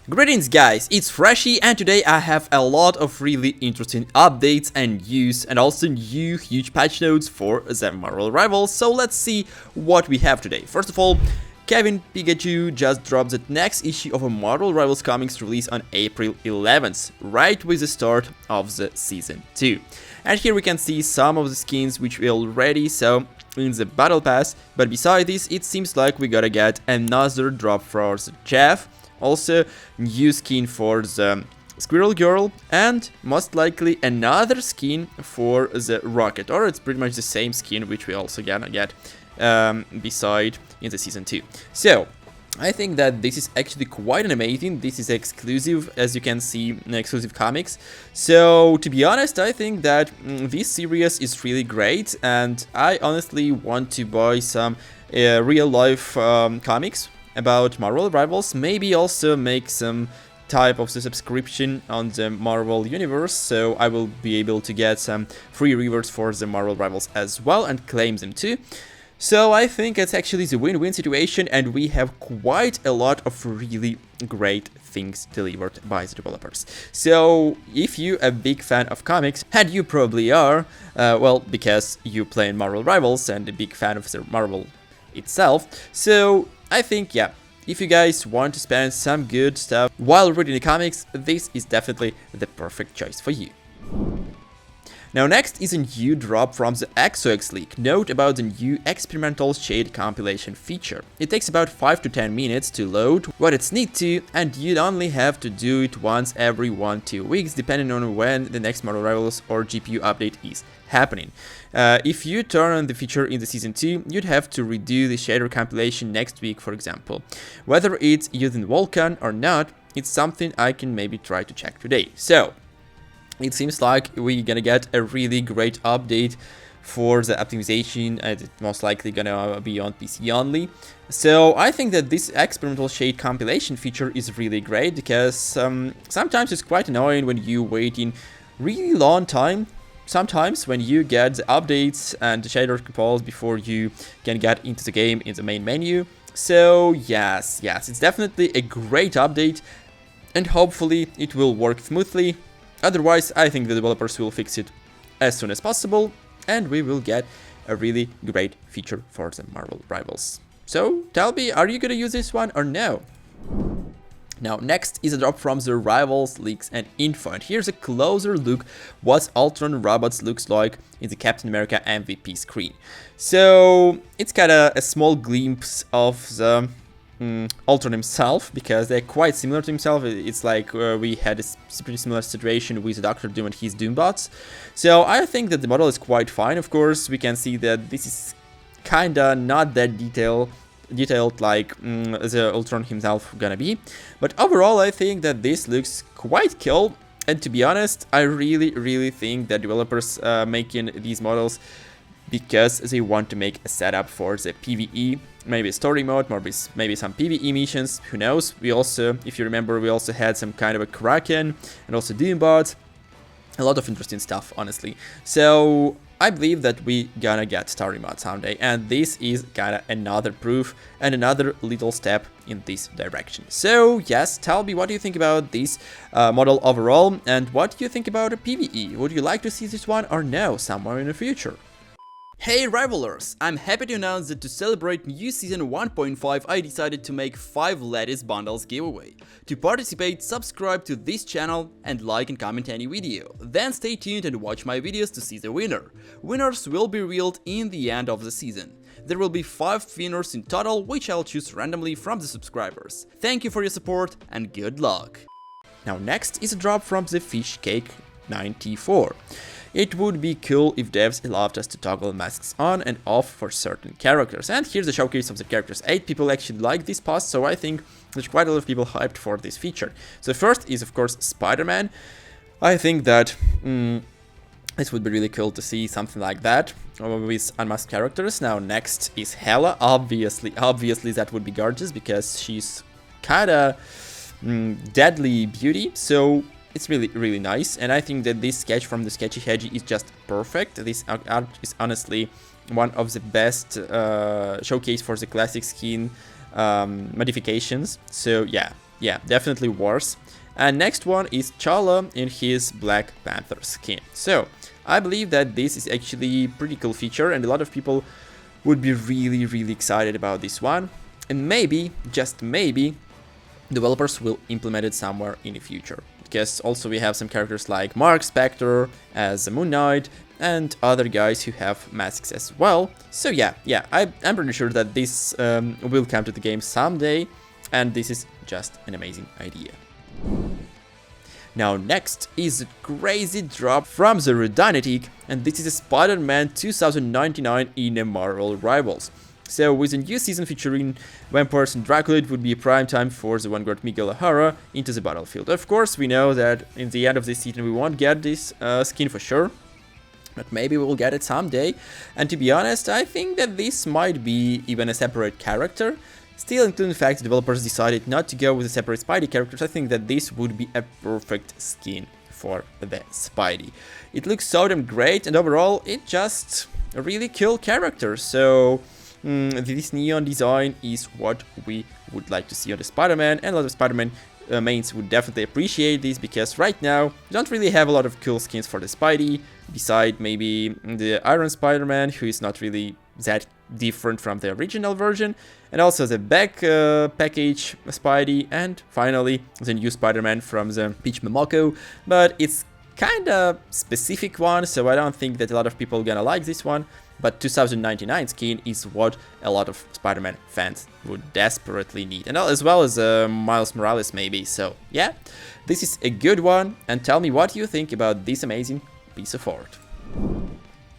Greetings guys, it's Freshy and today I have a lot of really interesting updates and news and also new huge patch notes for the Marvel Rivals, so let's see what we have today. First of all, Kevin Pikachu just dropped the next issue of a Marvel Rivals comics release on April 11th, right with the start of the Season 2. And here we can see some of the skins which we already saw in the Battle Pass, but beside this it seems like we gotta get another drop for the Jeff. Also, new skin for the Squirrel Girl, and most likely another skin for the Rocket, or it's pretty much the same skin which we also gonna get beside in the Season 2. So, I think that this is actually quite amazing. This is exclusive, as you can see, exclusive comics. So, to be honest, I think that this series is really great, and I honestly want to buy some real-life comics about Marvel Rivals, maybe also make some type of subscription on the Marvel universe, so I will be able to get some free rewards for the Marvel Rivals as well and claim them too. So I think it's actually the win-win situation, and we have quite a lot of really great things delivered by the developers. So if you're a big fan of comics, and you probably are, well, because you play in Marvel Rivals and a big fan of the Marvel itself, so I think, yeah, if you guys want to spend some good stuff while reading the comics, this is definitely the perfect choice for you. Now next is a new drop from the XOX leak. Note about the new experimental shade compilation feature. It takes about 5 to 10 minutes to load what it's need to, and you'd only have to do it once every 1-2 weeks depending on when the next Marvel Rivals or GPU update is happening. If you turn on the feature in the Season 2, you'd have to redo the shader compilation next week, for example. Whether it's using Vulkan or not, it's something I can maybe try to check today. So, it seems like we're gonna get a really great update for the optimization, and it's most likely gonna be on PC only. So I think that this experimental shade compilation feature is really great, because sometimes it's quite annoying when you wait in really long time. Sometimes when you get the updates and the shader compiles before you can get into the game in the main menu. So yes, it's definitely a great update, and hopefully it will work smoothly. Otherwise, I think the developers will fix it as soon as possible, and we will get a really great feature for the Marvel Rivals. So, tell me, are you gonna use this one or no? Now, next is a drop from the Rivals leaks and info, and here's a closer look what Ultron robots looks like in the Captain America MVP screen. So, it's kind of a small glimpse of the Ultron himself, because they're quite similar to himself. It's like we had a pretty similar situation with Dr. Doom and his Doombots. So I think that the model is quite fine. Of course, we can see that this is kinda not that detailed like the Ultron himself gonna be. But overall, I think that this looks quite cool. And to be honest, I really think that developers making these models because they want to make a setup for the PvE, maybe a story mode, maybe some PvE missions, who knows. We also, if you remember, we also had some kind of a Kraken and also Doombot. A lot of interesting stuff, honestly. So I believe that we gonna get story mode someday, and this is kinda another proof and another little step in this direction. So yes, tell me what do you think about this model overall, and what do you think about a PvE? Would you like to see this one or no somewhere in the future? Hey Rivalers! I'm happy to announce that to celebrate new Season 1.5 I decided to make 5 latest bundles giveaway. To participate, subscribe to this channel and like and comment any video. Then stay tuned and watch my videos to see the winner. Winners will be revealed in the end of the season. There will be 5 winners in total, which I'll choose randomly from the subscribers. Thank you for your support and good luck! Now next is a drop from the Fish Cake 94. It would be cool if devs allowed us to toggle masks on and off for certain characters. And here's a showcase of the characters. 8 people actually like this post, so I think there's quite a lot of people hyped for this feature. So first is, of course, Spider-Man. I think that it would be really cool to see something like that with unmasked characters. Now next is Hela. Obviously that would be gorgeous, because she's kinda deadly beauty. So it's really nice, and I think that this sketch from the Sketchy Hedgie is just perfect. This art is honestly one of the best showcase for the classic skin modifications. So yeah, yeah, definitely worse. And next one is T'Challa in his Black Panther skin. So I believe that this is actually a pretty cool feature, and a lot of people would be really excited about this one. And maybe, just maybe, developers will implement it somewhere in the future. Because also we have some characters like Mark Spector as a Moon Knight, and other guys who have masks as well. So yeah, I'm pretty sure that this will come to the game someday, and this is just an amazing idea. Now next is a crazy drop from the Redyntic, and this is a Spider-Man 2099 in a Marvel Rivals. So with a new season featuring vampires and Dracula, it would be a prime time for the Vanguard Miguel O'Hara into the battlefield. Of course, we know that in the end of this season we won't get this skin for sure, but maybe we'll get it someday. And to be honest, I think that this might be even a separate character. Still, including the fact developers decided not to go with the separate Spidey characters, I think that this would be a perfect skin for the Spidey. It looks so damn great, and overall, it's just a really cool character. So this neon design is what we would like to see on the Spider-Man, and a lot of Spider-Man mains would definitely appreciate this, because right now we don't really have a lot of cool skins for the Spidey, beside maybe the Iron Spider-Man, who is not really that different from the original version, and also the back package Spidey, and finally the new Spider-Man from the Peach Momoko, but it's kinda specific one, so I don't think that a lot of people gonna like this one. But 2099 skin is what a lot of Spider-Man fans would desperately need, and as well as Miles Morales maybe. So yeah, this is a good one, and tell me what you think about this amazing piece of art.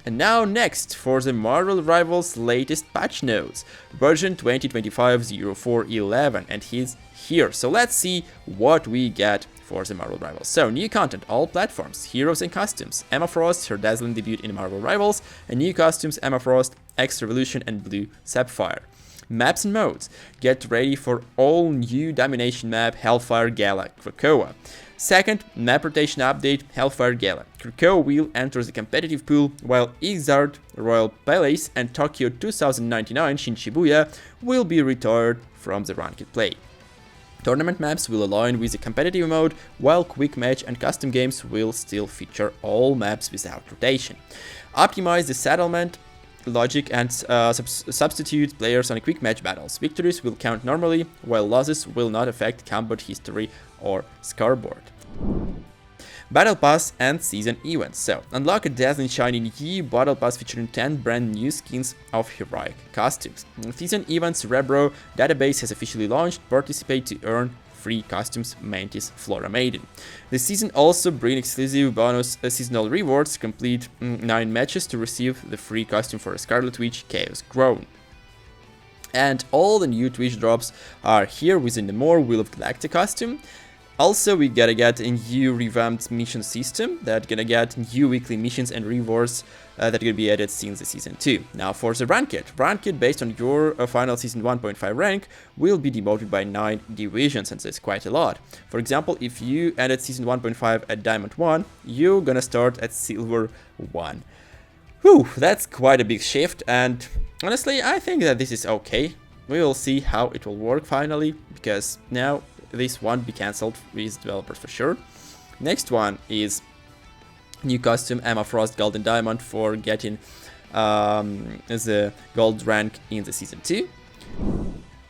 And now next for the Marvel Rivals latest patch notes, version 2025-04-11, and he's here. So let's see what we get for the Marvel Rivals. So new content, all platforms, heroes and costumes, Emma Frost, her dazzling debut in Marvel Rivals, and new costumes, Emma Frost, X Revolution and Blue Sapphire. Maps and modes, get ready for all new Domination map, Hellfire Gala, Krakoa. Second, map rotation update, Hellfire Gala. Krakoa will enter the competitive pool, while Ixard, Royal Palace and Tokyo 2099 Shin Shibuya will be retired from the ranked play. Tournament maps will align with the competitive mode, while quick match and custom games will still feature all maps without rotation. Optimize the settlement logic and substitute players on quick match battles. Victories will count normally, while losses will not affect combat history or scoreboard. Battle Pass and Season Events. So, unlock a dazzling shiny new Battle Pass featuring 10 brand new skins of heroic costumes. Season Events Rebro database has officially launched. Participate to earn free costumes, Mantis, Flora Maiden. The season also brings exclusive bonus seasonal rewards. Complete 9 matches to receive the free costume for a Scarlet Witch, Chaos Grown. And all the new Twitch drops are here within the more Will of Galactic costume. Also, we gotta get a new revamped mission system that gonna get new weekly missions and rewards that are gonna be added since the season 2. Now for the ranked based on your final season 1.5 rank will be demoted by 9 divisions, and that's quite a lot. For example, if you ended season 1.5 at Diamond 1, you're gonna start at Silver 1. Whew, that's quite a big shift, and honestly, I think that this is okay. We will see how it will work finally, because now this won't be cancelled with developers for sure. Next one is new costume Emma Frost Gold and Diamond for getting the gold rank in the season 2.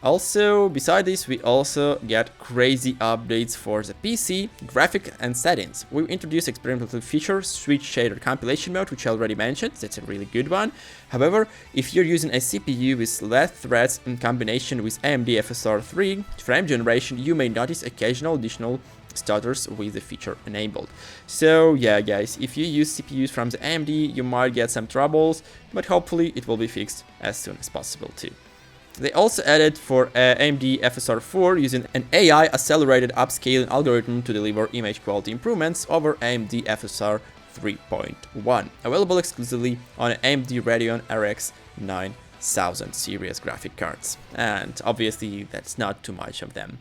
Also, beside this, we also get crazy updates for the PC, graphic and settings. We introduced experimental feature, Switch Shader Compilation Mode, which I already mentioned. That's a really good one. However, if you're using a CPU with less threads in combination with AMD FSR 3 frame generation, you may notice occasional additional stutters with the feature enabled. So yeah guys, if you use CPUs from the AMD, you might get some troubles, but hopefully it will be fixed as soon as possible too. They also added for AMD FSR 4 using an AI accelerated upscaling algorithm to deliver image quality improvements over AMD FSR 3.1, available exclusively on AMD Radeon RX 9000 series graphic cards, and obviously that's not too much of them.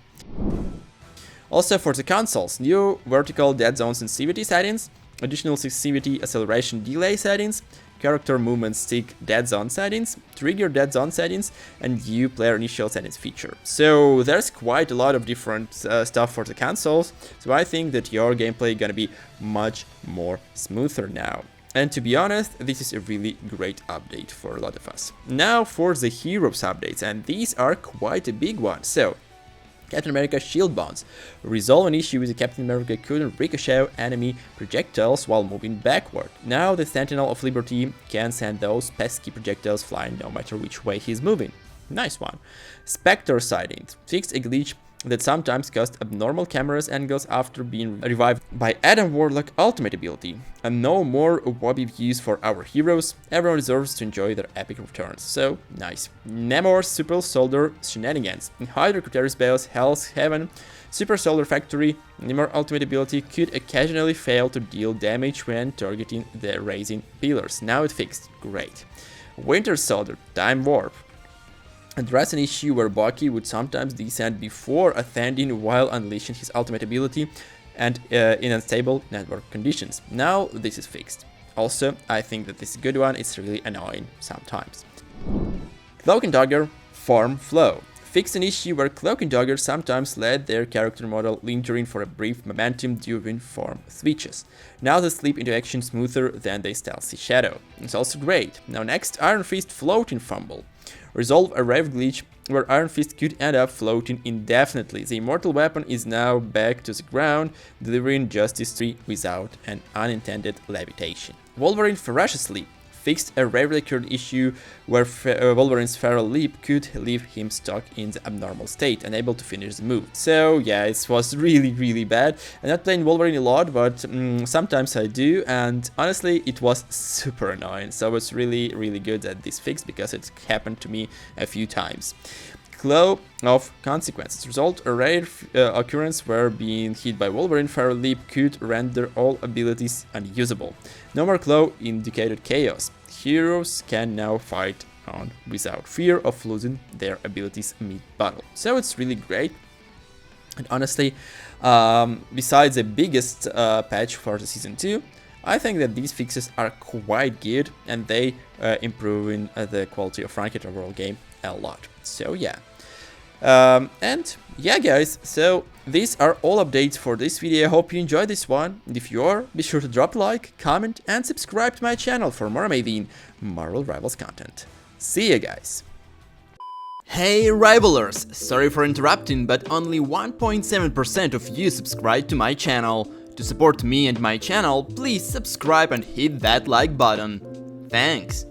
Also for the consoles, new vertical dead zone sensitivity settings, additional sensitivity acceleration delay settings, character movement stick dead zone settings, trigger dead zone settings, and view player initial settings feature. So there's quite a lot of different stuff for the consoles, so I think that your gameplay gonna be much more smoother now. And to be honest, this is a really great update for a lot of us. Now for the heroes updates, and these are quite a big one. So Captain America shield bonds. Resolve an issue with Captain America couldn't ricochet enemy projectiles while moving backward. Now the Sentinel of Liberty can send those pesky projectiles flying no matter which way he's moving. Nice one. Spectre sightings. Fixed a glitch that sometimes caused abnormal cameras angles after being revived by Adam Warlock ultimate ability. And no more wobbly views for our heroes. Everyone deserves to enjoy their epic returns. So, nice. Namor's Super Soldier shenanigans. In Hydra Cuterus Bale's Hell's Heaven, Super Soldier Factory, Namor ultimate ability could occasionally fail to deal damage when targeting the raising pillars. Now it fixed. Great. Winter Soldier, Time Warp. Address an issue where Bucky would sometimes descend before ascending while unleashing his ultimate ability and in unstable network conditions. Now this is fixed. Also, I think that this is a good one, it's really annoying sometimes. Cloak and Dagger Form Flow. Fixed an issue where Cloak and Dagger sometimes let their character model lingering for a brief momentum during form switches. Now they slip into action smoother than their stealthy shadow. It's also great. Now next, Iron Fist Floating Fumble. Resolve a rave glitch where Iron Fist could end up floating indefinitely. The immortal weapon is now back to the ground, delivering Justice 3 without an unintended levitation. Wolverine Ferocious Leap. Fixed a rarely occurred issue where Wolverine's feral leap could leave him stuck in the abnormal state, unable to finish the move. So yeah, it was really bad. I'm not playing Wolverine a lot, but sometimes I do, and honestly it was super annoying. So it's really good at this fix because it happened to me a few times. Claw of Consequences. Result a rare occurrence where being hit by Wolverine feral leap could render all abilities unusable. No more Claw indicated chaos. Heroes can now fight on without fear of losing their abilities mid-battle. So it's really great. And honestly, besides the biggest patch for the Season 2, I think that these fixes are quite good and they improving the quality of Ranked overall game a lot. So yeah. And yeah guys, so these are all updates for this video. I hope you enjoyed this one, and if you are, be sure to drop a like, comment and subscribe to my channel for more amazing Marvel Rivals content. See you guys! Hey Rivalers! Sorry for interrupting, but only 1.7% of you subscribe to my channel. To support me and my channel, please subscribe and hit that like button. Thanks!